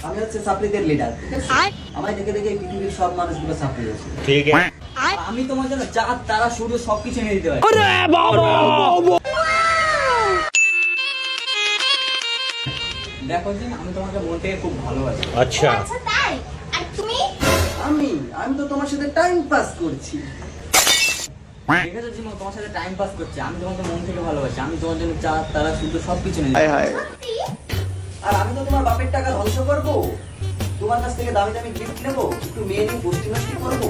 আমি হচ্ছে সাপ্লিদের লিডার, ঠিক আছে? আমায় দেখে দেখে পৃথিবীর সব মানুষগুলো সাপ্লি আছে। ঠিক আছে। আমি তোমার জন্য চাঁদ তারা সূর্য সবকিছু এনে দিতে পারি। দেখো জি, আমি তোমাকে মন থেকে খুব ভালোবাসি। আচ্ছা আচ্ছা তাই? আর তুমি? আমি আমি তো তোমার সাথে টাইম পাস করছি। দেখেছো জি, তোমার সাথে টাইম পাস করছি। আমি তোমাকে মন থেকে ভালোবাসি। আমি তোমার জন্য চাঁদ তারা সূর্য সবকিছু এনে দিতে পারি। সত্যি? আর আমি তো তোমার বাপের টাকা ধ্বংস করবো, তোমার কাছ থেকে দামি দামি গিফট নেবো, একটু মেয়ে নিয়ে গোষ্ঠী নষ্টি করবো।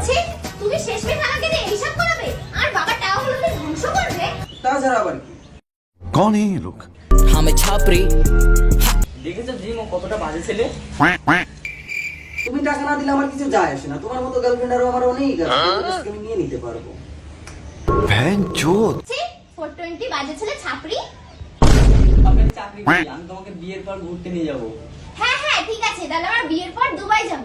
ছি, তুমি শেষমেশ আমাকে দিয়ে এইসব করাবে? আর বাবার টাকাগুলোকে ধ্বংস করবে? তাছাড়া আবার কি? कौन है ये लोग? हमें छापरी দেখেছো জিম, ও কতটা বাজে ছেলে। তুমি টাকা না দিলে আমার কিছু যায় আসে না। তোমার মতো গার্লফ্রেন্ড আরো আমার অনেক আছে, তোমার কাছ থেকে আমি নিয়ে নিতে পারবো। बहन चोद। ছি, 420 বাজে ছেলে ছাপড়ি। আমি চাকরি করি, আমি তোমাকে বিয়ের পর ঘুরতে নিয়ে যাবো। হ্যাঁ হ্যাঁ ঠিক আছে, তাহলে আমরা বিয়ের পর দুবাই যাব।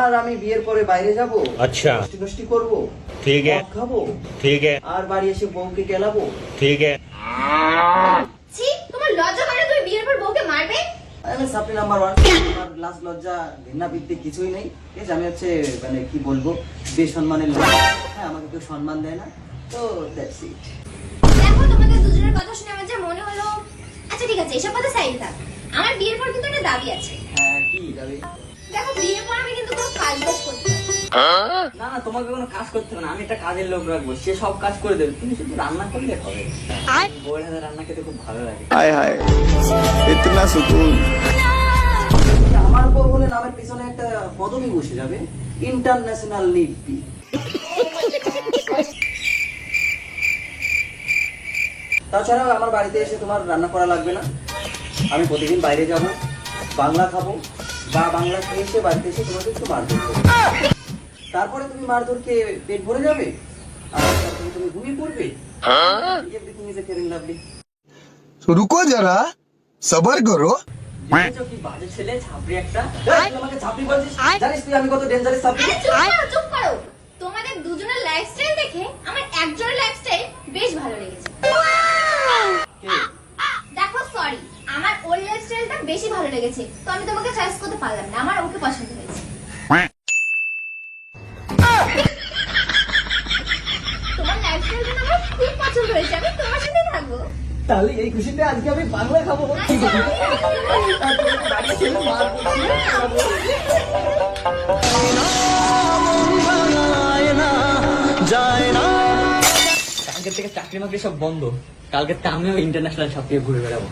আর আমি বিয়ের পরে বাইরে যাব, अच्छा গোষ্ঠী নষ্টি করবো, ठीक है মদ খাবো, ठीक है আর বাড়ি এসে বউকে গেলাবো। ठीक है। ছি, তোমার লজ্জা করে তুমি বিয়ের পর বউকে মারবে? আমি সাপ্লি নাম্বার 1, আমার লাস্ট লজ্জা ঘৃণা বৃত্তি কিছুই নেই, ঠিক আছে? আমি হচ্ছে মানে কি বলবো, বেসম্মানের লোক। হ্যাঁ, আমাকে কেউ সম্মান দেয় না, তো দ্যাটস ইট। দেখো, তোমাদের দুজনের কথা শুনে আমার যা মনে হলো। আচ্ছা ঠিক আছে, এসব কথা সাইড থাক। আমার বিয়ের পর কিন্তু একটা দাবি আছে। হ্যাঁ, কি যাবে? দেখো, বিয়ের পর আমি কিন্তু কোনো কাজ বাজ করতে পারি না। না না, তোমাকে কোনো কাজ করতে হবে না। আমি একটা কাজের লোক রাখবো, সে সব কাজ করে দেবে, তুমি শুধু রান্না করলে হবে। বউয়ের হাতে রান্না খেতে খুব ভালো লাগে। हाय हाय इतना सुकून। আমার বউ বলে নামের পিছনে একটা পদবি বসে যাবে, ইন্টারন্যাশনাল লিপি। তাছাড়া আমার বাড়িতে এসে তোমার রান্না করা লাগবে না। আমি প্রতিদিন বাইরে যাব, বাংলা খাবো, বা বাংলা খেয়ে এসে বাড়িতে এসে তোমাকে একটু মারধর করবো। তারপরে তুমি মারধর খেয়ে পেট ভরে যাবে, আর তারপরে তুমি ঘুমিয়ে পড়বে। Everything is a fair and lovely. तो रुको जरा सबर करो। দেখেছো কি বাজে ছেলে, ছাপড়ি একটা। তুই আমাকে ছাপড়ি বলছিস? জানিস তুই আমি কত ডেঞ্জারাস ছাপড়ি? আরে চুপ করো, চুপ করো। তোমাদের দুজনের লাইফস্টাইল দেখে আমার একজনের লাইফস্টাইল বেশ ভালো লেগেছে। কে? দেখো সরি, আমার ওর লাইফস্টাইলটা বেশি ভালো লেগেছে, তো আমি তোমাকে চয়েস করতে পারলাম না। আমার ওকে পছন্দ হয়েছে। তোমার লাইফস্টাইলটা আমার খুব পছন্দ হয়েছে, আমি তোমার সাথে থাকবো। তাহলে এই খুশিতে আজকে আমি বাংলা খাবো। কি বলিস? বাড়ি ছেলে মার কালকে থেকে চাকরি মাকরি সব বন্ধ। কালকে আমিও ইন্টারন্যাশনাল সব ঘুরে বেড়াবো।